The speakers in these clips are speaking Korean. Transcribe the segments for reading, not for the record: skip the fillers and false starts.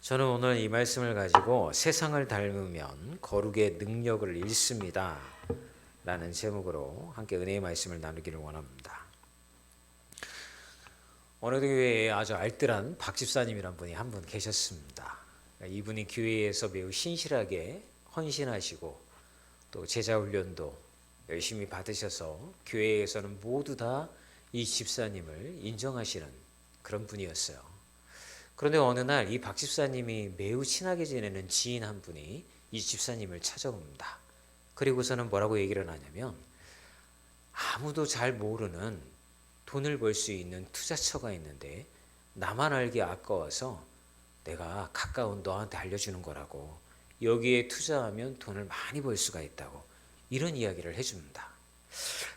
저는 오늘 이 말씀을 가지고 세상을 닮으면 거룩의 능력을 잃습니다 라는 제목으로 함께 은혜의 말씀을 나누기를 원합니다. 어느 교회에 아주 알뜰한 박 집사님이란 분이 한 분 계셨습니다. 이분이 교회에서 매우 신실하게 헌신하시고 또 제자 훈련도 열심히 받으셔서 교회에서는 모두 다 이 집사님을 인정하시는 그런 분이었어요. 그런데 어느 날 이 박 집사님이 매우 친하게 지내는 지인 한 분이 이 집사님을 찾아옵니다. 그리고서는 뭐라고 얘기를 하냐면, 아무도 잘 모르는 돈을 벌 수 있는 투자처가 있는데 나만 알기 아까워서 내가 가까운 너한테 알려주는 거라고. 여기에 투자하면 돈을 많이 벌 수가 있다고. 이런 이야기를 해줍니다.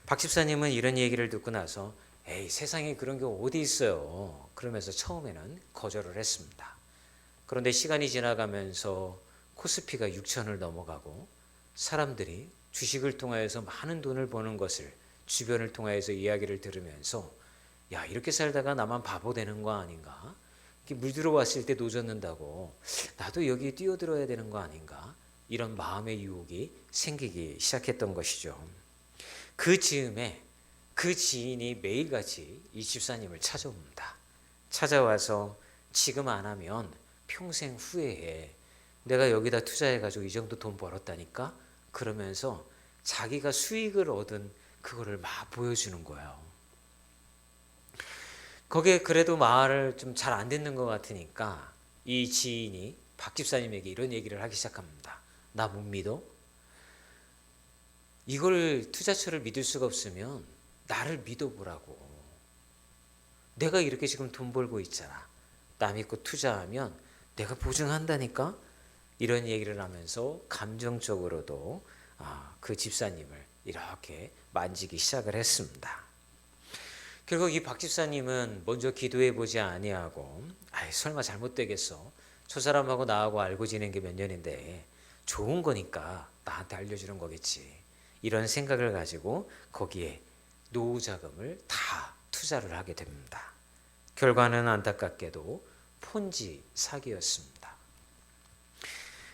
박 집사님은 이런 얘기를 듣고 나서 에이, 세상에 그런 게 어디 있어요. 그러면서 처음에는 거절을 했습니다. 그런데 시간이 지나가면서 코스피가 6천을 넘어가고 사람들이 주식을 통하여서 많은 돈을 버는 것을 주변을 통하여서 이야기를 들으면서 야, 이렇게 살다가 나만 바보 되는 거 아닌가? 물 들어왔을 때 노젓는다고 나도 여기에 뛰어들어야 되는 거 아닌가? 이런 마음의 유혹이 생기기 시작했던 것이죠. 그 즈음에 그 지인이 매일같이 이 집사님을 찾아옵니다. 찾아와서 지금 안 하면 평생 후회해. 내가 여기다 투자해가지고 이 정도 돈 벌었다니까? 그러면서 자기가 수익을 얻은 그거를 막 보여주는 거예요. 거기에 그래도 말을 좀 잘 안 듣는 것 같으니까 이 지인이 박 집사님에게 이런 얘기를 하기 시작합니다. 나 못 믿어? 이걸 투자처를 믿을 수가 없으면 나를 믿어보라고. 내가 이렇게 지금 돈 벌고 있잖아. 나 믿고 투자하면 내가 보증한다니까? 이런 얘기를 하면서 감정적으로도 그 집사님을 이렇게 만지기 시작을 했습니다. 결국 이 박 집사님은 먼저 기도해 보지 아니하고 설마 잘못되겠어. 저 사람하고 나하고 알고 지낸 게 몇 년인데 좋은 거니까 나한테 알려주는 거겠지. 이런 생각을 가지고 거기에 노후 자금을 다 투자를 하게 됩니다. 결과는 안타깝게도 폰지 사기였습니다.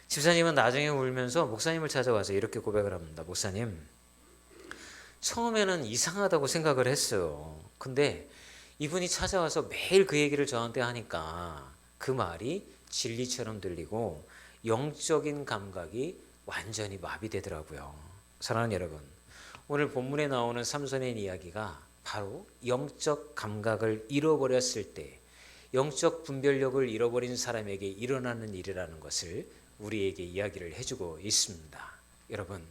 집사님은 나중에 울면서 목사님을 찾아와서 이렇게 고백을 합니다. 목사님, 처음에는 이상하다고 생각을 했어요. 근데 이분이 찾아와서 매일 그 얘기를 저한테 하니까 그 말이 진리처럼 들리고 영적인 감각이 완전히 마비되더라고요. 사랑하는 여러분, 오늘 본문에 나오는 삼손의 이야기가 바로 영적 감각을 잃어버렸을 때, 영적 분별력을 잃어버린 사람에게 일어나는 일이라는 것을 우리에게 이야기를 해주고 있습니다. 여러분,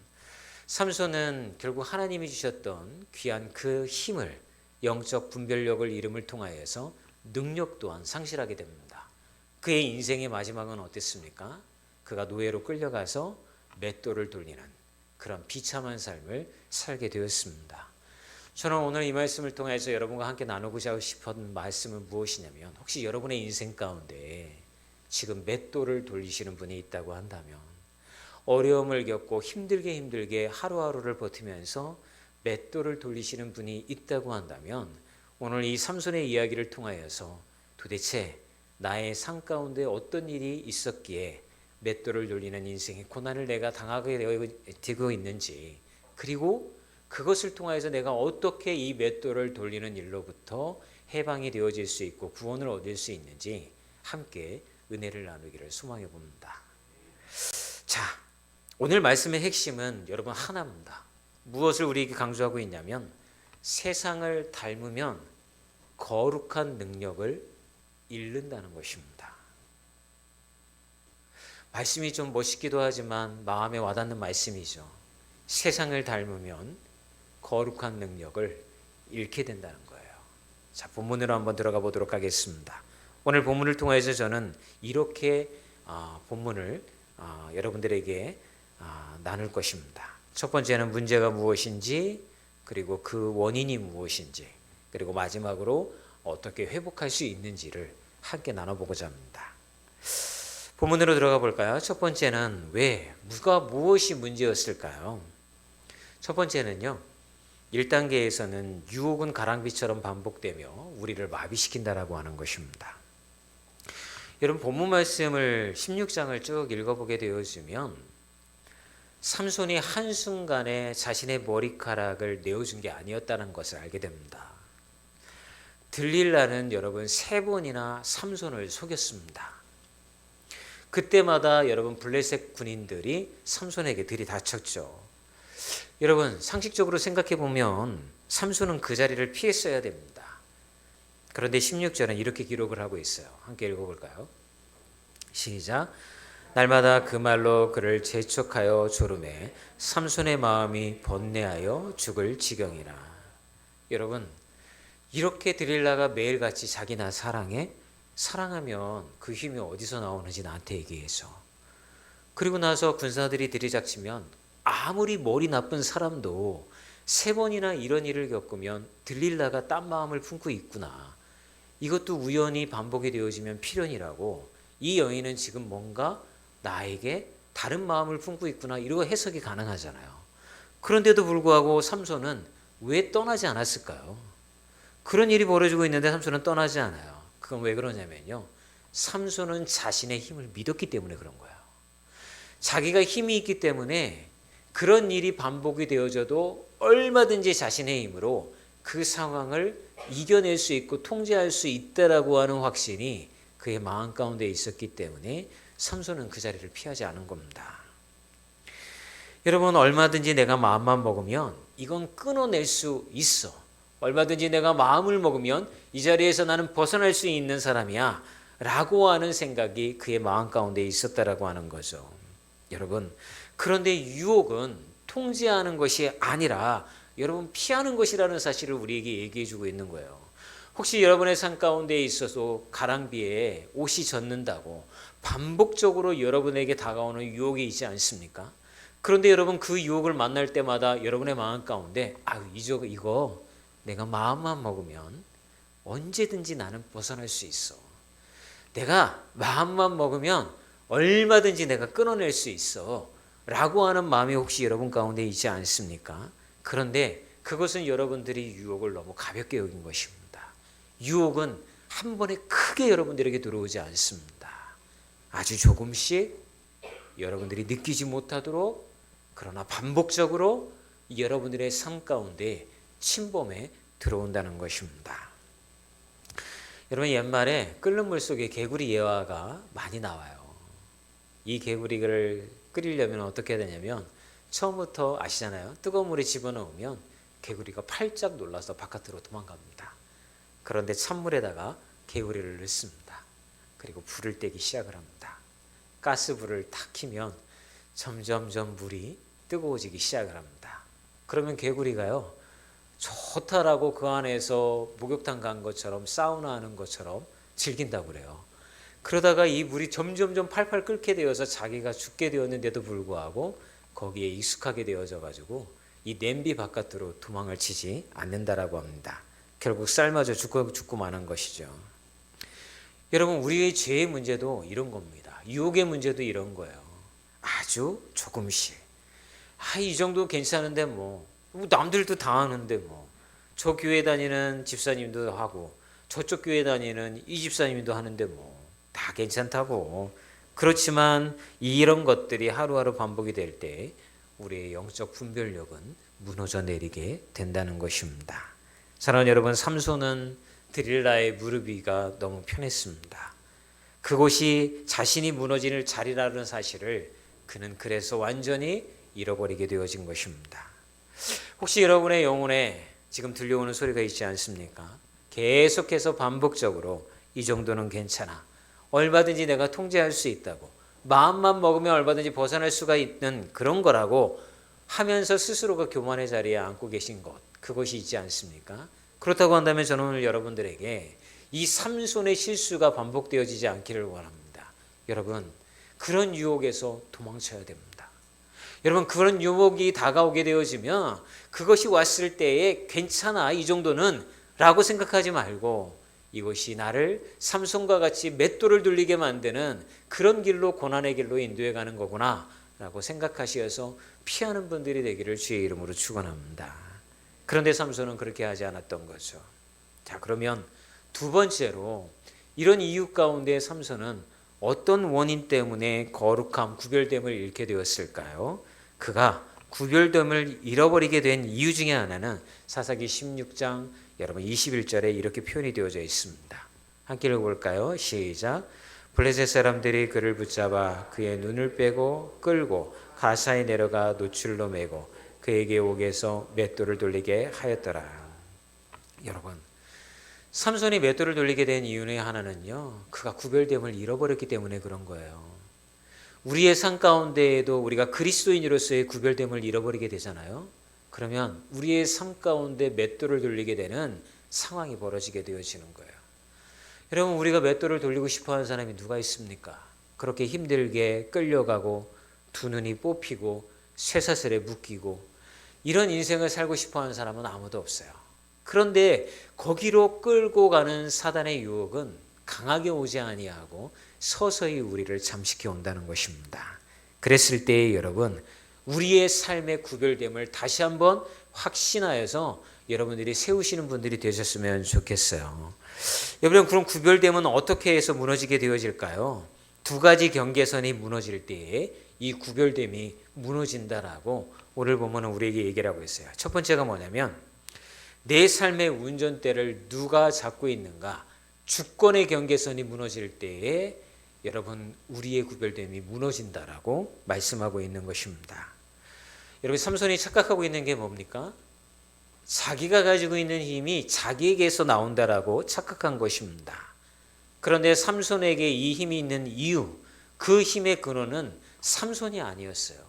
삼손은 결국 하나님이 주셨던 귀한 그 힘을, 영적 분별력을 잃음을 통하여서 능력 또한 상실하게 됩니다. 그의 인생의 마지막은 어땠습니까? 그가 노예로 끌려가서 맷돌을 돌리는 그런 비참한 삶을 살게 되었습니다. 저는 오늘 이 말씀을 통해서 여러분과 함께 나누고자 싶은 말씀은 무엇이냐면, 혹시 여러분의 인생 가운데 지금 맷돌을 돌리시는 분이 있다고 한다면, 어려움을 겪고 힘들게 하루하루를 버티면서 맷돌을 돌리시는 분이 있다고 한다면, 오늘 이 삼손의 이야기를 통하여서 도대체 나의 삶 가운데 어떤 일이 있었기에 맷돌을 돌리는 인생의 고난을 내가 당하게 되고 있는지, 그리고 그것을 통해서 내가 어떻게 이 맷돌을 돌리는 일로부터 해방이 되어질 수 있고 구원을 얻을 수 있는지 함께 은혜를 나누기를 소망해 봅니다. 자, 오늘 말씀의 핵심은 여러분 하나입니다. 무엇을 우리에게 강조하고 있냐면, 세상을 닮으면 거룩한 능력을 잃는다는 것입니다. 말씀이 좀 멋있기도 하지만 마음에 와닿는 말씀이죠. 세상을 닮으면 거룩한 능력을 잃게 된다는 거예요. 자, 본문으로 한번 들어가 보도록 하겠습니다. 오늘 본문을 통해서 저는 이렇게 본문을 여러분들에게 나눌 것입니다. 첫 번째는 문제가 무엇인지, 그리고 그 원인이 무엇인지, 그리고 마지막으로 어떻게 회복할 수 있는지를 함께 나눠보고자 합니다. 본문으로 들어가 볼까요? 첫 번째는 무엇이 문제였을까요? 첫 번째는요, 1단계에서는 유혹은 가랑비처럼 반복되며 우리를 마비시킨다라고 하는 것입니다. 여러분 본문 말씀을 16장을 쭉 읽어보게 되어지면 삼손이 한순간에 자신의 머리카락을 내어준 게 아니었다는 것을 알게 됩니다. 들릴라는 여러분 3번이나 삼손을 속였습니다. 그때마다 여러분 블레셋 군인들이 삼손에게 들이닥쳤죠. 여러분 상식적으로 생각해 보면 삼손은 그 자리를 피했어야 됩니다. 그런데 16절은 이렇게 기록을 하고 있어요. 함께 읽어볼까요? 시작. 날마다 그 말로 그를 재촉하여 조르매 삼손의 마음이 번뇌하여 죽을 지경이라. 여러분 이렇게 들릴라가 매일같이 자기 나 사랑해? 사랑하면 그 힘이 어디서 나오는지 나한테 얘기해서. 그리고 나서 군사들이 들이닥치면 아무리 머리 나쁜 사람도 3번이나 이런 일을 겪으면 들릴라가 딴 마음을 품고 있구나. 이것도 우연히 반복이 되어지면 필연이라고. 이 여인은 지금 뭔가 나에게 다른 마음을 품고 있구나. 이러고 해석이 가능하잖아요. 그런데도 불구하고 삼손은 왜 떠나지 않았을까요? 그런 일이 벌어지고 있는데 삼손은 떠나지 않아요. 그건 왜 그러냐면요. 삼손은 자신의 힘을 믿었기 때문에 그런 거예요. 자기가 힘이 있기 때문에 그런 일이 반복이 되어져도 얼마든지 자신의 힘으로 그 상황을 이겨낼 수 있고 통제할 수 있다라고 하는 확신이 그의 마음 가운데 있었기 때문에 삼손은 그 자리를 피하지 않은 겁니다. 여러분 얼마든지 내가 마음만 먹으면 이건 끊어낼 수 있어. 얼마든지 내가 마음을 먹으면 이 자리에서 나는 벗어날 수 있는 사람이야 라고 하는 생각이 그의 마음 가운데 있었다라고 하는 거죠. 여러분 그런데 유혹은 통제하는 것이 아니라 여러분 피하는 것이라는 사실을 우리에게 얘기해 주고 있는 거예요. 혹시 여러분의 삶 가운데 있어서 가랑비에 옷이 젖는다고 반복적으로 여러분에게 다가오는 유혹이 있지 않습니까? 그런데 여러분 그 유혹을 만날 때마다 여러분의 마음 가운데 이거 내가 마음만 먹으면 언제든지 나는 벗어날 수 있어. 내가 마음만 먹으면 얼마든지 내가 끊어낼 수 있어 라고 하는 마음이 혹시 여러분 가운데 있지 않습니까? 그런데 그것은 여러분들이 유혹을 너무 가볍게 여긴 것입니다. 유혹은 한 번에 크게 여러분들에게 들어오지 않습니다. 아주 조금씩 여러분들이 느끼지 못하도록 그러나 반복적으로 여러분들의 삶 가운데 침범에 들어온다는 것입니다. 여러분 옛말에 끓는 물 속에 개구리 예화가 많이 나와요. 이 개구리를 끓이려면 어떻게 해야 되냐면 처음부터 아시잖아요. 뜨거운 물에 집어넣으면 개구리가 팔짝 놀라서 바깥으로 도망갑니다. 그런데 찬물에다가 개구리를 넣습니다. 그리고 불을 떼기 시작을 합니다. 가스불을 탁 켜면 점점점 물이 뜨거워지기 시작을 합니다. 그러면 개구리가요. 좋다라고 그 안에서 목욕탕 간 것처럼 사우나 하는 것처럼 즐긴다고 그래요. 그러다가 이 물이 점점점 팔팔 끓게 되어서 자기가 죽게 되었는데도 불구하고 거기에 익숙하게 되어져 가지고 이 냄비 바깥으로 도망을 치지 않는다라고 합니다. 결국 삶아져 죽고 마는 것이죠. 여러분 우리의 죄의 문제도 이런 겁니다. 유혹의 문제도 이런 거예요. 아주 조금씩. 이 정도 괜찮은데 뭐 남들도 다 하는데 뭐 저 교회 다니는 집사님도 하고 저쪽 교회 다니는 이 집사님도 하는데 뭐 다 괜찮다고. 그렇지만 이런 것들이 하루하루 반복이 될 때 우리의 영적 분별력은 무너져 내리게 된다는 것입니다. 사랑하는 여러분 삼손은 들릴라의 무릎 위가 너무 편했습니다. 그곳이 자신이 무너지는 자리라는 사실을 그는 그래서 완전히 잃어버리게 되어진 것입니다. 혹시 여러분의 영혼에 지금 들려오는 소리가 있지 않습니까? 계속해서 반복적으로 이 정도는 괜찮아. 얼마든지 내가 통제할 수 있다고. 마음만 먹으면 얼마든지 벗어날 수가 있는 그런 거라고 하면서 스스로가 교만의 자리에 앉고 계신 것. 그것이 있지 않습니까? 그렇다고 한다면 저는 오늘 여러분들에게 이 삼손의 실수가 반복되어지지 않기를 원합니다. 여러분 그런 유혹에서 도망쳐야 됩니다. 여러분 그런 유혹이 다가오게 되어지면 그것이 왔을 때에 괜찮아 이 정도는 라고 생각하지 말고 이것이 나를 삼손과 같이 맷돌을 돌리게 만드는 그런 길로 고난의 길로 인도해 가는 거구나 라고 생각하시어서 피하는 분들이 되기를 주의 이름으로 축원합니다. 그런데 삼손은 그렇게 하지 않았던 거죠. 자 그러면 두 번째로 이런 이유 가운데 삼손은 어떤 원인 때문에 거룩함, 구별됨을 잃게 되었을까요? 그가 구별됨을 잃어버리게 된 이유 중에 하나는 사사기 16장 여러분 21절에 이렇게 표현이 되어져 있습니다. 함께 읽어볼까요? 시작. 블레셋 사람들이 그를 붙잡아 그의 눈을 빼고 끌고 가사에 내려가 노출로 매고 그에게 옥에서 맷돌을 돌리게 하였더라. 여러분, 삼손이 맷돌을 돌리게 된 이유의 하나는요, 그가 구별됨을 잃어버렸기 때문에 그런 거예요. 우리의 삶 가운데에도 우리가 그리스도인으로서의 구별됨을 잃어버리게 되잖아요. 그러면 우리의 삶 가운데 맷돌을 돌리게 되는 상황이 벌어지게 되어지는 거예요. 여러분, 우리가 맷돌을 돌리고 싶어하는 사람이 누가 있습니까? 그렇게 힘들게 끌려가고 두 눈이 뽑히고 쇠사슬에 묶이고 이런 인생을 살고 싶어하는 사람은 아무도 없어요. 그런데 거기로 끌고 가는 사단의 유혹은 강하게 오지 아니하고 서서히 우리를 잠식해 온다는 것입니다. 그랬을 때 여러분, 우리의 삶의 구별됨을 다시 한번 확신하여서 여러분들이 세우시는 분들이 되셨으면 좋겠어요. 여러분, 그럼 구별됨은 어떻게 해서 무너지게 되어질까요? 두 가지 경계선이 무너질 때에 이 구별됨이 무너진다라고 오늘 보면 우리에게 얘기를 하고 있어요. 첫 번째가 뭐냐면 내 삶의 운전대를 누가 잡고 있는가? 주권의 경계선이 무너질 때에 여러분 우리의 구별됨이 무너진다라고 말씀하고 있는 것입니다. 여러분, 삼손이 착각하고 있는 게 뭡니까? 자기가 가지고 있는 힘이 자기에게서 나온다라고 착각한 것입니다. 그런데 삼손에게 이 힘이 있는 이유, 그 힘의 근원은 삼손이 아니었어요.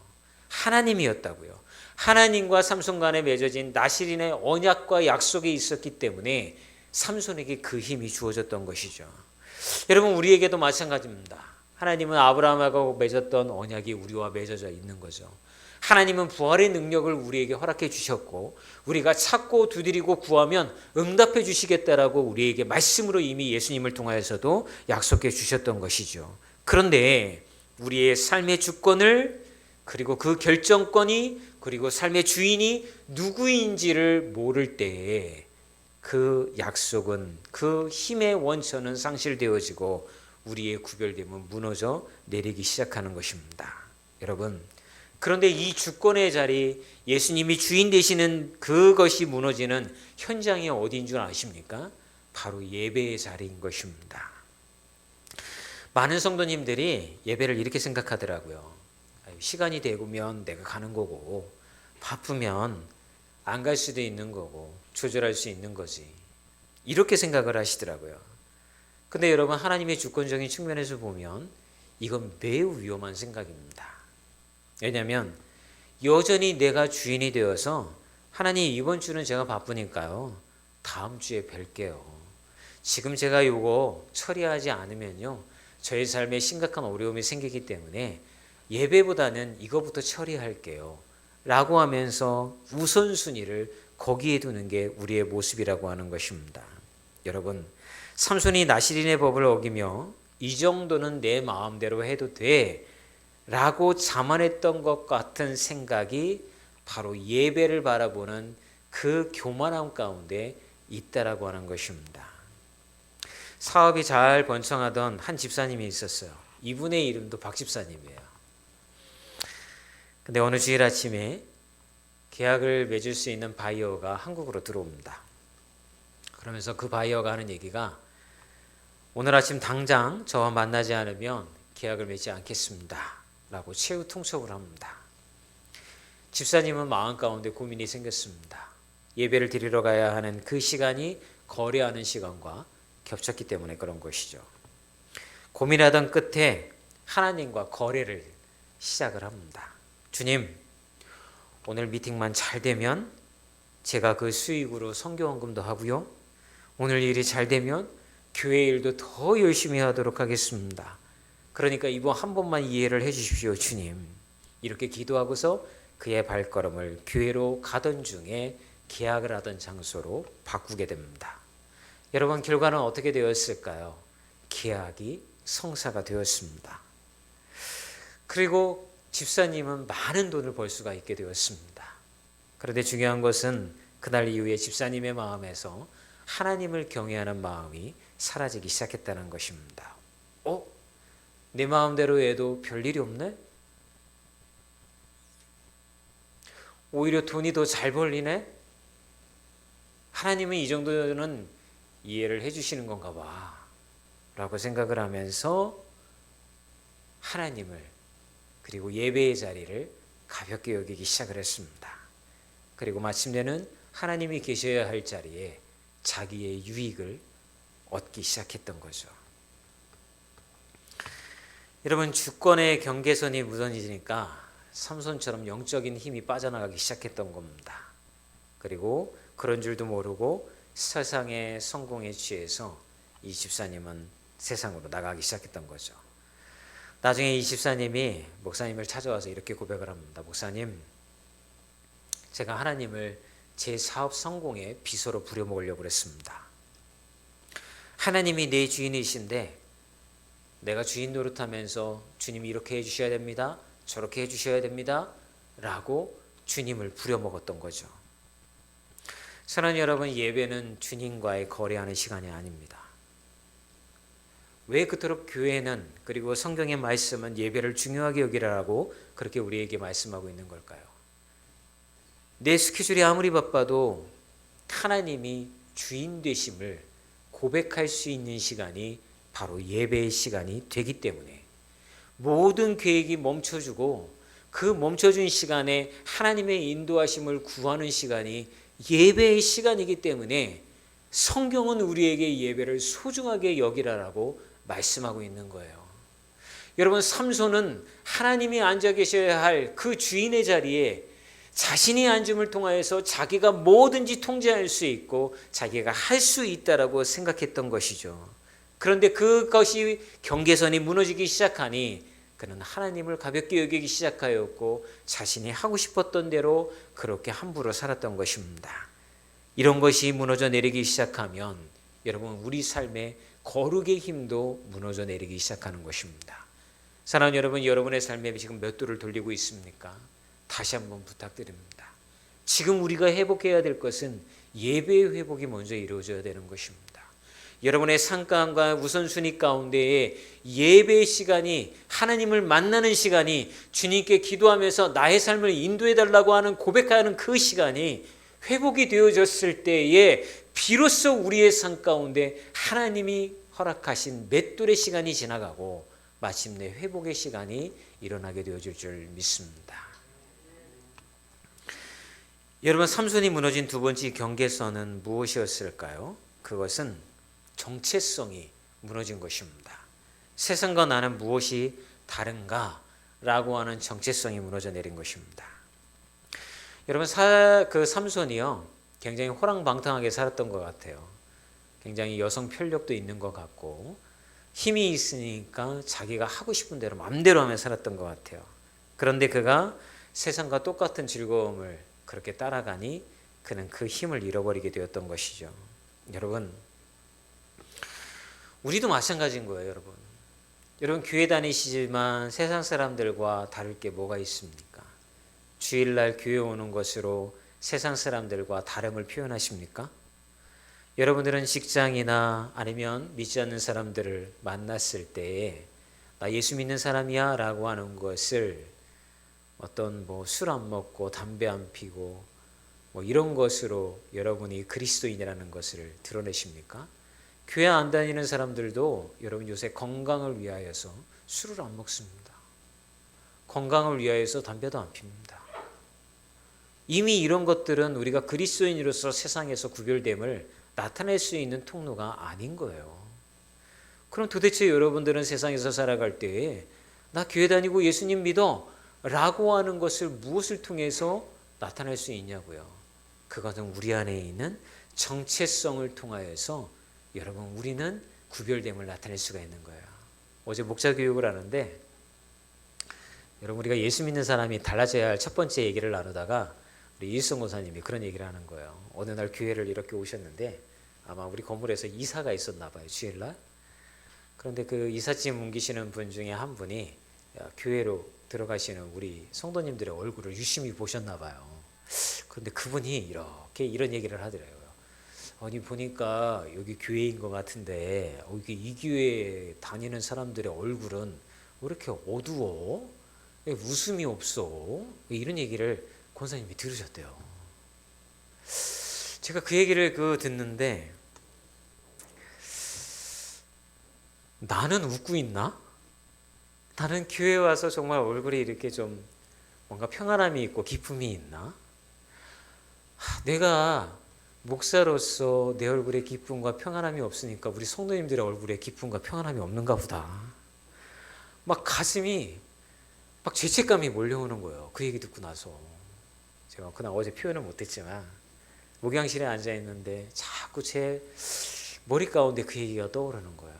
하나님이었다고요. 하나님과 삼손 간에 맺어진 나실인의 언약과 약속이 있었기 때문에 삼손에게 그 힘이 주어졌던 것이죠. 여러분, 우리에게도 마찬가지입니다. 하나님은 아브라함하고 맺었던 언약이 우리와 맺어져 있는 거죠. 하나님은 부활의 능력을 우리에게 허락해 주셨고 우리가 찾고 두드리고 구하면 응답해 주시겠다라고 우리에게 말씀으로 이미 예수님을 통하여서도 약속해 주셨던 것이죠. 그런데 우리의 삶의 주권을 그리고 그 결정권이 그리고 삶의 주인이 누구인지를 모를 때에 그 약속은 그 힘의 원천은 상실되어지고 우리의 구별됨은 무너져 내리기 시작하는 것입니다. 여러분, 그런데 이 주권의 자리, 예수님이 주인 되시는 그것이 무너지는 현장이 어디인 줄 아십니까? 바로 예배의 자리인 것입니다. 많은 성도님들이 예배를 이렇게 생각하더라고요. 시간이 되면 내가 가는 거고 바쁘면 안 갈 수도 있는 거고 조절할 수 있는 거지. 이렇게 생각을 하시더라고요. 근데 여러분, 하나님의 주권적인 측면에서 보면 이건 매우 위험한 생각입니다. 왜냐하면 여전히 내가 주인이 되어서 하나님 이번 주는 제가 바쁘니까요. 다음 주에 뵐게요. 지금 제가 이거 처리하지 않으면요. 저의 삶에 심각한 어려움이 생기기 때문에 예배보다는 이거부터 처리할게요. 라고 하면서 우선순위를 거기에 두는 게 우리의 모습이라고 하는 것입니다. 여러분, 삼손이 나실인의 법을 어기며 이 정도는 내 마음대로 해도 돼 라고 자만했던 것 같은 생각이 바로 예배를 바라보는 그 교만함 가운데 있다라고 하는 것입니다. 사업이 잘 번창하던 한 집사님이 있었어요. 이분의 이름도 박 집사님이에요. 근데 어느 주일 아침에 계약을 맺을 수 있는 바이어가 한국으로 들어옵니다. 그러면서 그 바이어가 하는 얘기가 오늘 아침 당장 저와 만나지 않으면 계약을 맺지 않겠습니다. 라고 최후 통촉을 합니다. 집사님은 마음 가운데 고민이 생겼습니다. 예배를 드리러 가야 하는 그 시간이 거래하는 시간과 겹쳤기 때문에 그런 것이죠. 고민하던 끝에 하나님과 거래를 시작을 합니다. 주님, 오늘 미팅만 잘 되면 제가 그 수익으로 선교헌금도 하고요. 오늘 일이 잘 되면 교회 일도 더 열심히 하도록 하겠습니다. 그러니까 이번 한 번만 이해를 해 주십시오, 주님. 이렇게 기도하고서 그의 발걸음을 교회로 가던 중에 계약을 하던 장소로 바꾸게 됩니다. 여러분, 결과는 어떻게 되었을까요? 계약이 성사가 되었습니다. 그리고 집사님은 많은 돈을 벌 수가 있게 되었습니다. 그런데 중요한 것은 그날 이후에 집사님의 마음에서 하나님을 경외하는 마음이 사라지기 시작했다는 것입니다. 내 마음대로 해도 별일이 없네? 오히려 돈이 더 잘 벌리네? 하나님은 이 정도는 이해를 해주시는 건가 봐 라고 생각을 하면서 하나님을 그리고 예배의 자리를 가볍게 여기기 시작을 했습니다. 그리고 마침내는 하나님이 계셔야 할 자리에 자기의 유익을 얻기 시작했던 거죠. 여러분, 주권의 경계선이 무너지니까 삼손처럼 영적인 힘이 빠져나가기 시작했던 겁니다. 그리고 그런 줄도 모르고 세상의 성공에 취해서 이 집사님은 세상으로 나가기 시작했던 거죠. 나중에 이 집사님이 목사님을 찾아와서 이렇게 고백을 합니다. 목사님, 제가 하나님을 제 사업 성공의 비서로 부려먹으려고 그랬습니다. 하나님이 내 주인이신데 내가 주인 노릇하면서 주님이 이렇게 해주셔야 됩니다, 저렇게 해주셔야 됩니다 라고 주님을 부려먹었던 거죠. 사랑하는 여러분, 예배는 주님과의 거래하는 시간이 아닙니다. 왜 그토록 교회는 그리고 성경의 말씀은 예배를 중요하게 여기라고 그렇게 우리에게 말씀하고 있는 걸까요? 내 스케줄이 아무리 바빠도 하나님이 주인 되심을 고백할 수 있는 시간이 바로 예배의 시간이 되기 때문에 모든 계획이 멈춰주고 그 멈춰준 시간에 하나님의 인도하심을 구하는 시간이 예배의 시간이기 때문에 성경은 우리에게 예배를 소중하게 여기라라고 말씀하고 있는 거예요. 여러분, 삼손은 하나님이 앉아 계셔야 할 그 주인의 자리에 자신이 앉음을 통하여서 자기가 뭐든지 통제할 수 있고 자기가 할 수 있다라고 생각했던 것이죠. 그런데 그것이 경계선이 무너지기 시작하니 그는 하나님을 가볍게 여기기 시작하였고 자신이 하고 싶었던 대로 그렇게 함부로 살았던 것입니다. 이런 것이 무너져 내리기 시작하면 여러분, 우리 삶의 거룩의 힘도 무너져 내리기 시작하는 것입니다. 사랑하는 여러분, 여러분의 삶에 지금 몇 도를 돌리고 있습니까? 다시 한번 부탁드립니다. 지금 우리가 회복해야 될 것은 예배의 회복이 먼저 이루어져야 되는 것입니다. 여러분의 상관과 우선순위 가운데에 예배의 시간이, 하나님을 만나는 시간이, 주님께 기도하면서 나의 삶을 인도해 달라고 하는 고백하는 그 시간이 회복이 되어졌을 때에 비로소 우리의 삶 가운데 하나님이 허락하신 맷돌의 시간이 지나가고 마침내 회복의 시간이 일어나게 되어질 줄 믿습니다. 여러분, 삼손이 무너진 두 번째 경계선은 무엇이었을까요? 그것은 정체성이 무너진 것입니다. 세상과 나는 무엇이 다른가? 라고 하는 정체성이 무너져 내린 것입니다. 여러분, 그 삼손이요, 굉장히 호랑방탕하게 살았던 것 같아요. 굉장히 여성 편력도 있는 것 같고 힘이 있으니까 자기가 하고 싶은 대로 마음대로 하며 살았던 것 같아요. 그런데 그가 세상과 똑같은 즐거움을 그렇게 따라가니 그는 그 힘을 잃어버리게 되었던 것이죠. 여러분, 우리도 마찬가지인 거예요. 여러분 교회 다니시지만 세상 사람들과 다를 게 뭐가 있습니까? 주일날 교회 오는 것으로 세상 사람들과 다름을 표현하십니까? 여러분들은 직장이나 아니면 믿지 않는 사람들을 만났을 때에 나 예수 믿는 사람이야 라고 하는 것을 어떤 술 안 먹고 담배 안 피고 이런 것으로 여러분이 그리스도인이라는 것을 드러내십니까? 교회 안 다니는 사람들도 여러분 요새 건강을 위하여서 술을 안 먹습니다. 건강을 위하여서 담배도 안 핍니다. 이미 이런 것들은 우리가 그리스도인으로서 세상에서 구별됨을 나타낼 수 있는 통로가 아닌 거예요. 그럼 도대체 여러분들은 세상에서 살아갈 때에 나 교회 다니고 예수님 믿어 라고 하는 것을 무엇을 통해서 나타낼 수 있냐고요. 그것은 우리 안에 있는 정체성을 통하여서 여러분 우리는 구별됨을 나타낼 수가 있는 거예요. 어제 목자 교육을 하는데 여러분 우리가 예수 믿는 사람이 달라져야 할 첫 번째 얘기를 나누다가 우리 이일성 권사님이 그런 얘기를 하는 거예요. 어느 날 교회를 이렇게 오셨는데 아마 우리 건물에서 이사가 있었나 봐요. 주일날. 그런데 그 이삿짐 옮기시는 분 중에 한 분이 교회로 들어가시는 우리 성도님들의 얼굴을 유심히 보셨나 봐요. 그런데 그분이 이런 얘기를 하더라고요. 아니 보니까 여기 교회인 것 같은데 여기 이 교회에 다니는 사람들의 얼굴은 왜 이렇게 어두워? 왜 웃음이 없어? 왜 이런 얘기를 권사님이 들으셨대요. 제가 그 얘기를 듣는데 나는 웃고 있나? 나는 교회 와서 정말 얼굴이 이렇게 좀 뭔가 평안함이 있고 기쁨이 있나? 내가 목사로서 내 얼굴에 기쁨과 평안함이 없으니까 우리 성도님들의 얼굴에 기쁨과 평안함이 없는가 보다. 막 가슴이 막 죄책감이 몰려오는 거예요. 그 얘기 듣고 나서. 제가 그날 어제 표현을 못했지만 목양실에 앉아 있는데 자꾸 제 머리 가운데 그 얘기가 떠오르는 거예요.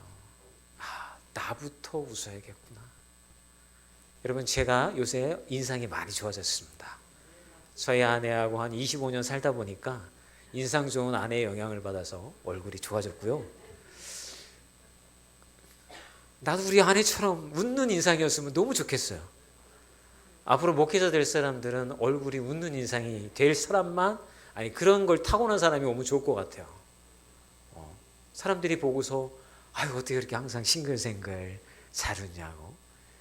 나부터 웃어야겠구나. 여러분, 제가 요새 인상이 많이 좋아졌습니다. 저희 아내하고 한 25년 살다 보니까 인상 좋은 아내의 영향을 받아서 얼굴이 좋아졌고요. 나도 우리 아내처럼 웃는 인상이었으면 너무 좋겠어요. 앞으로 목회자 될 사람들은 얼굴이 웃는 인상이 될 사람만, 아니 그런 걸 타고난 사람이 오면 좋을 것 같아요. 사람들이 보고서 아유 어떻게 그렇게 항상 싱글생글 잘 웃냐고.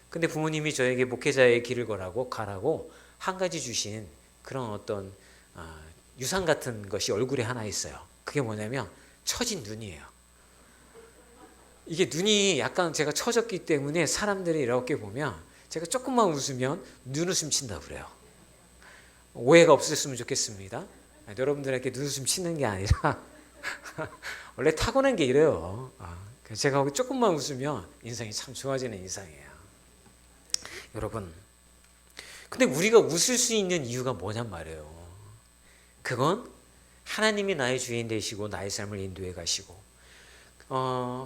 근데 부모님이 저에게 목회자의 길을 가라고 한 가지 주신 그런 어떤 유산 같은 것이 얼굴에 하나 있어요. 그게 뭐냐면 처진 눈이에요. 이게 눈이 약간 제가 처졌기 때문에 사람들이 이렇게 보면 제가 조금만 웃으면 눈웃음 친다고 그래요. 오해가 없으셨으면 좋겠습니다. 여러분들에게 눈웃음 치는 게 아니라 원래 타고난 게 이래요. 제가 조금만 웃으면 인상이 참 좋아지는 인상이에요. 여러분, 근데 우리가 웃을 수 있는 이유가 뭐냔 말이에요. 그건 하나님이 나의 주인 되시고 나의 삶을 인도해 가시고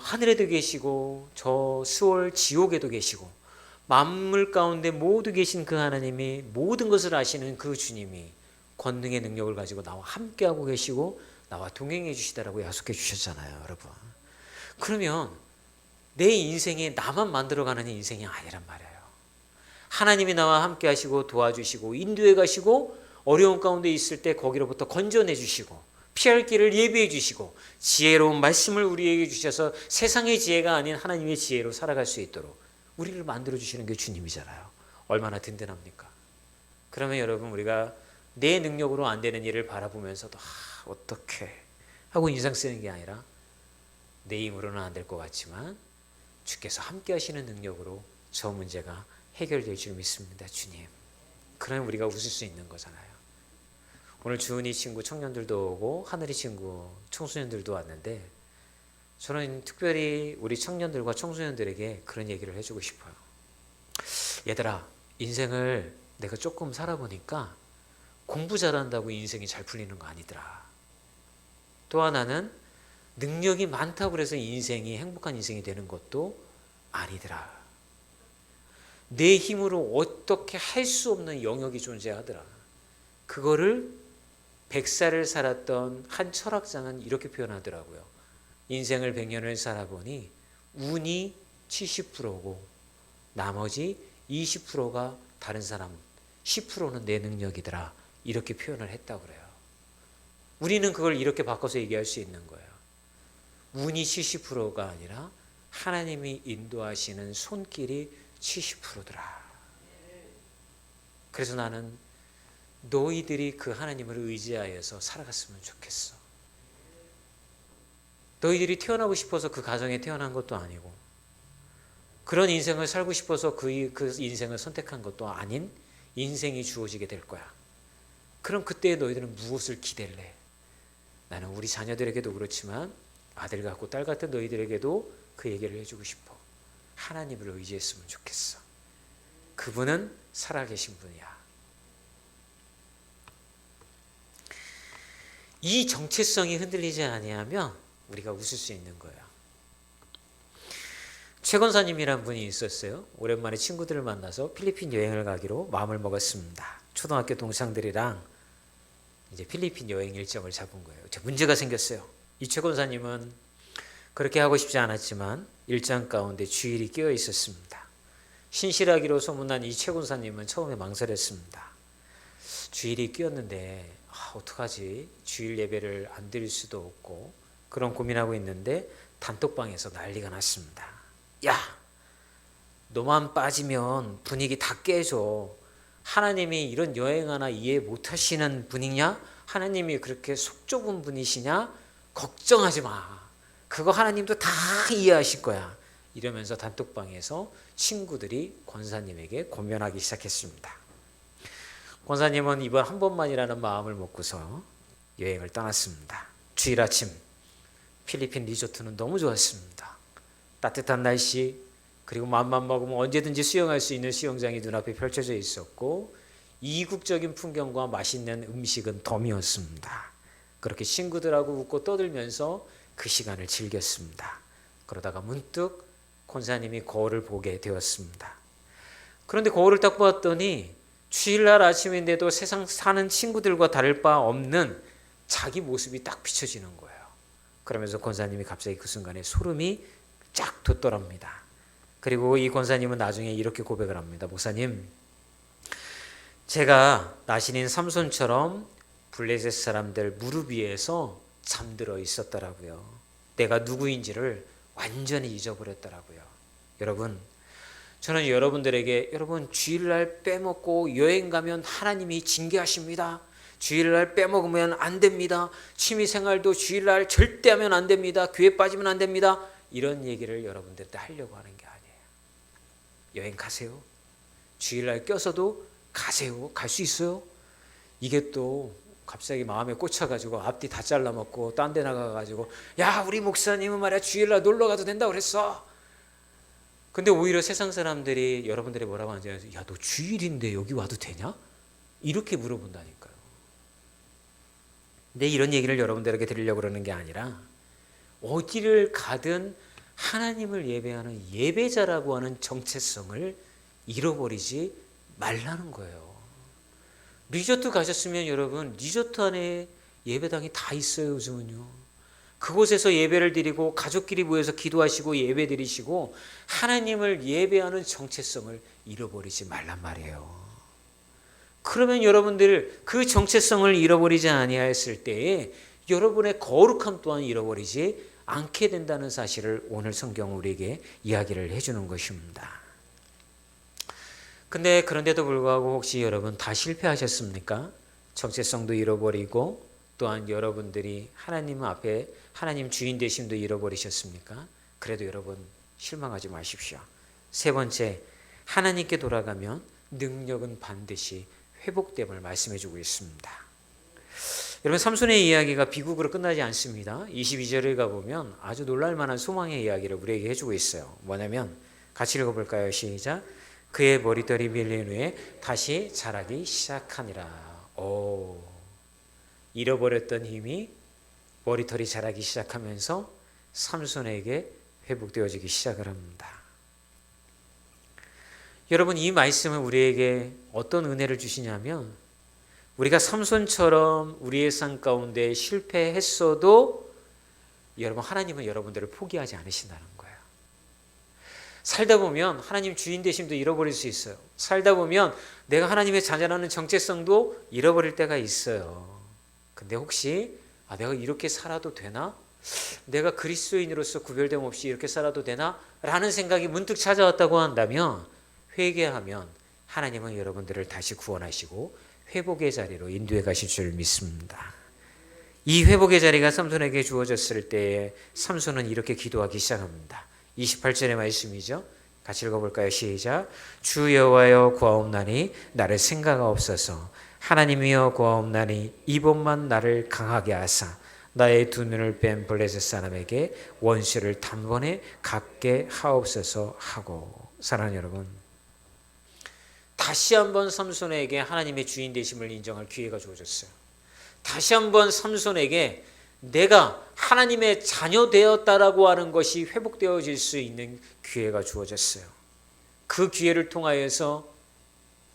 하늘에도 계시고 저 수월 지옥에도 계시고 만물 가운데 모두 계신 그 하나님이 모든 것을 아시는 그 주님이 권능의 능력을 가지고 나와 함께하고 계시고 나와 동행해 주시다라고 약속해 주셨잖아요, 여러분. 그러면 내 인생에 나만 만들어가는 인생이 아니란 말이에요. 하나님이 나와 함께 하시고 도와주시고 인도해 가시고 어려운 가운데 있을 때 거기로부터 건져내 주시고 피할 길을 예비해 주시고 지혜로운 말씀을 우리에게 주셔서 세상의 지혜가 아닌 하나님의 지혜로 살아갈 수 있도록 우리를 만들어 주시는 게 주님이잖아요. 얼마나 든든합니까? 그러면 여러분, 우리가 내 능력으로 안 되는 일을 바라보면서도 어떻게 하고 인상 쓰는 게 아니라 내 힘으로는 안 될 것 같지만 주께서 함께 하시는 능력으로 저 문제가 해결될 줄 믿습니다, 주님. 그러면 우리가 웃을 수 있는 거잖아요. 오늘 주은이 친구 청년들도 오고 하늘이 친구 청소년들도 왔는데 저는 특별히 우리 청년들과 청소년들에게 그런 얘기를 해주고 싶어요. 얘들아, 인생을 내가 조금 살아보니까 공부 잘한다고 인생이 잘 풀리는 거 아니더라. 또 하나는 능력이 많다고 해서 인생이 행복한 인생이 되는 것도 아니더라. 내 힘으로 어떻게 할 수 없는 영역이 존재하더라. 그거를 100살을 살았던 한 철학자는 이렇게 표현하더라고요. 인생을 100년을 살아보니 운이 70%고 나머지 20%가 다른 사람, 10%는 내 능력이더라. 이렇게 표현을 했다고 그래요. 우리는 그걸 이렇게 바꿔서 얘기할 수 있는 거예요. 운이 70%가 아니라 하나님이 인도하시는 손길이 70%더라. 그래서 나는 너희들이 그 하나님을 의지하여서 살아갔으면 좋겠어. 너희들이 태어나고 싶어서 그 가정에 태어난 것도 아니고 그런 인생을 살고 싶어서 그 인생을 선택한 것도 아닌 인생이 주어지게 될 거야. 그럼 그때 너희들은 무엇을 기댈래? 나는 우리 자녀들에게도 그렇지만 아들 같고 딸 같은 너희들에게도 그 얘기를 해주고 싶어. 하나님을 의지했으면 좋겠어. 그분은 살아계신 분이야. 이 정체성이 흔들리지 아니하면 우리가 웃을 수 있는 거예요. 최 권사님이란 분이 있었어요. 오랜만에 친구들을 만나서 필리핀 여행을 가기로 마음을 먹었습니다. 초등학교 동창들이랑 이제 필리핀 여행 일정을 잡은 거예요. 문제가 생겼어요. 이 최 권사님은 그렇게 하고 싶지 않았지만 일정 가운데 주일이 끼어 있었습니다. 신실하기로 소문난 이 최 권사님은 처음에 망설였습니다. 주일이 끼었는데 어떡하지? 주일 예배를 안 드릴 수도 없고 그런 고민하고 있는데 단톡방에서 난리가 났습니다. 야, 너만 빠지면 분위기 다 깨져. 하나님이 이런 여행 하나 이해 못하시는 분이냐? 하나님이 그렇게 속 좁은 분이시냐? 걱정하지 마. 그거 하나님도 다 이해하실 거야. 이러면서 단톡방에서 친구들이 권사님에게 권면하기 시작했습니다. 권사님은 이번 한 번만이라는 마음을 먹고서 여행을 떠났습니다. 주일 아침 필리핀 리조트는 너무 좋았습니다. 따뜻한 날씨, 그리고 맘만 먹으면 언제든지 수영할 수 있는 수영장이 눈앞에 펼쳐져 있었고, 이국적인 풍경과 맛있는 음식은 덤이었습니다. 그렇게 친구들하고 웃고 떠들면서 그 시간을 즐겼습니다. 그러다가 문득 권사님이 거울을 보게 되었습니다. 그런데 거울을 딱 보았더니 주일날 아침인데도 세상 사는 친구들과 다를 바 없는 자기 모습이 딱 비춰지는 거예요. 그러면서 권사님이 갑자기 그 순간에 소름이 쫙 돋더랍니다. 그리고 이 권사님은 나중에 이렇게 고백을 합니다. 목사님, 제가 나신인 삼손처럼 블레셋 사람들 무릎 위에서 잠들어 있었더라고요. 내가 누구인지를 완전히 잊어버렸더라고요. 여러분, 저는 여러분들에게 여러분 주일날 빼먹고 여행 가면 하나님이 징계하십니다. 주일날 빼먹으면 안 됩니다. 취미생활도 주일날 절대 하면 안 됩니다. 교회 빠지면 안 됩니다. 이런 얘기를 여러분들한테 하려고 하는 게 아니에요. 여행 가세요. 주일날 껴서도 가세요. 갈 수 있어요. 이게 또 갑자기 마음에 꽂혀가지고 앞뒤 다 잘라먹고 딴 데 나가가지고 야 우리 목사님은 말이야 주일날 놀러 가도 된다고 그랬어. 근데 오히려 세상 사람들이 여러분들이 뭐라고 하는지 알아요? 야 너 주일인데 여기 와도 되냐? 이렇게 물어본다니까요. 근데 이런 얘기를 여러분들에게 드리려고 그러는 게 아니라 어디를 가든 하나님을 예배하는 예배자라고 하는 정체성을 잃어버리지 말라는 거예요. 리조트 가셨으면 여러분 리조트 안에 예배당이 다 있어요. 요즘은요. 그곳에서 예배를 드리고 가족끼리 모여서 기도하시고 예배 드리시고 하나님을 예배하는 정체성을 잃어버리지 말란 말이에요. 그러면 여러분들 그 정체성을 잃어버리지 아니하였을 때에 여러분의 거룩함 또한 잃어버리지 않게 된다는 사실을 오늘 성경은 우리에게 이야기를 해주는 것입니다. 근데 그런데도 불구하고 혹시 여러분 다 실패하셨습니까? 정체성도 잃어버리고 또한 여러분들이 하나님 앞에 하나님 주인 되심도 잃어버리셨습니까? 그래도 여러분 실망하지 마십시오. 세 번째, 하나님께 돌아가면 능력은 반드시 회복됨을 말씀해주고 있습니다. 여러분 삼손의 이야기가 비극으로 끝나지 않습니다. 22절을 가보면 아주 놀랄만한 소망의 이야기를 우리에게 해주고 있어요. 뭐냐면 같이 읽어볼까요? 시작. 그의 머리털이 밀린 후에 다시 자라기 시작하니라. 잃어버렸던 힘이 머리털이 자라기 시작하면서 삼손에게 회복되어지기 시작을 합니다. 여러분 이 말씀은 우리에게 어떤 은혜를 주시냐면 우리가 삼손처럼 우리의 삶 가운데 실패했어도 여러분 하나님은 여러분들을 포기하지 않으신다는 거예요. 살다 보면 하나님 주인 되심도 잃어버릴 수 있어요. 살다 보면 내가 하나님의 자녀라는 정체성도 잃어버릴 때가 있어요. 근데 혹시 내가 이렇게 살아도 되나? 내가 그리스도인으로서 구별됨 없이 이렇게 살아도 되나? 라는 생각이 문득 찾아왔다고 한다면 회개하면 하나님은 여러분들을 다시 구원하시고 회복의 자리로 인도해 가실 줄 믿습니다. 이 회복의 자리가 삼손에게 주어졌을 때에 삼손은 이렇게 기도하기 시작합니다. 28절의 말씀이죠. 같이 읽어볼까요? 시작. 주 여호와여 구하옵나니 나를 생각하옵소서. 하나님이여 구하옵나니 이번만 나를 강하게 하사 나의 두 눈을 뺀 블레셋 사람에게 원수를 단번에 갚게 하옵소서 하고. 사랑하는 여러분, 다시 한번 삼손에게 하나님의 주인 되심을 인정할 기회가 주어졌어요. 다시 한번 삼손에게 내가 하나님의 자녀 되었다라고 하는 것이 회복되어질 수 있는 기회가 주어졌어요. 그 기회를 통하여서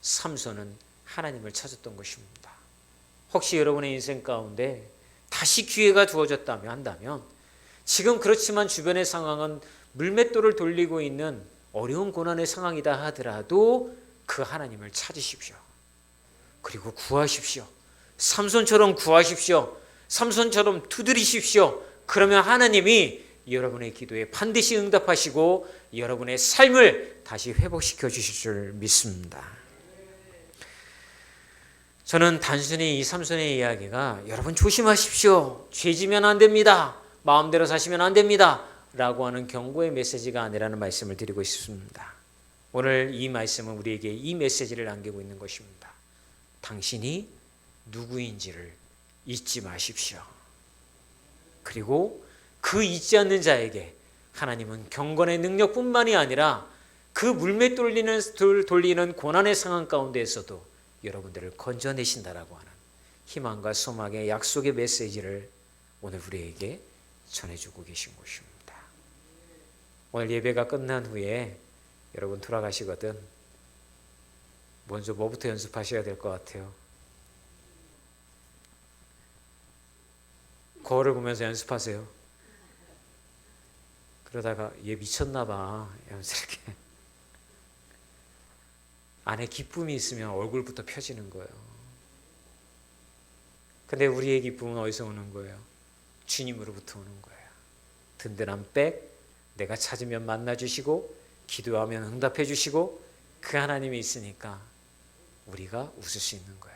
삼손은 하나님을 찾았던 것입니다. 혹시 여러분의 인생 가운데 다시 기회가 주어졌다면 한다면 지금 그렇지만 주변의 상황은 물맷돌을 돌리고 있는 어려운 고난의 상황이다 하더라도 그 하나님을 찾으십시오. 그리고 구하십시오. 삼손처럼 구하십시오. 삼손처럼 두드리십시오. 그러면 하나님이 여러분의 기도에 반드시 응답하시고 여러분의 삶을 다시 회복시켜 주실 줄 믿습니다. 저는 단순히 이 삼손의 이야기가 여러분 조심하십시오, 죄지면 안 됩니다, 마음대로 사시면 안 됩니다 라고 하는 경고의 메시지가 아니라는 말씀을 드리고 싶습니다. 오늘 이 말씀은 우리에게 이 메시지를 남기고 있는 것입니다. 당신이 누구인지를 잊지 마십시오. 그리고 그 잊지 않는 자에게 하나님은 경건의 능력뿐만이 아니라 그 물매 돌리는 고난의 상황 가운데에서도 여러분들을 건져내신다라고 하는 희망과 소망의 약속의 메시지를 오늘 우리에게 전해주고 계신 것입니다. 오늘 예배가 끝난 후에 여러분 돌아가시거든 먼저 뭐부터 연습하셔야 될 것 같아요? 거울을 보면서 연습하세요. 그러다가 얘 미쳤나 봐 이러면서 이렇게 안에 기쁨이 있으면 얼굴부터 펴지는 거예요. 근데 우리의 기쁨은 어디서 오는 거예요? 주님으로부터 오는 거예요. 든든한 백, 내가 찾으면 만나주시고 기도하면 응답해 주시고 그 하나님이 있으니까 우리가 웃을 수 있는 거예요.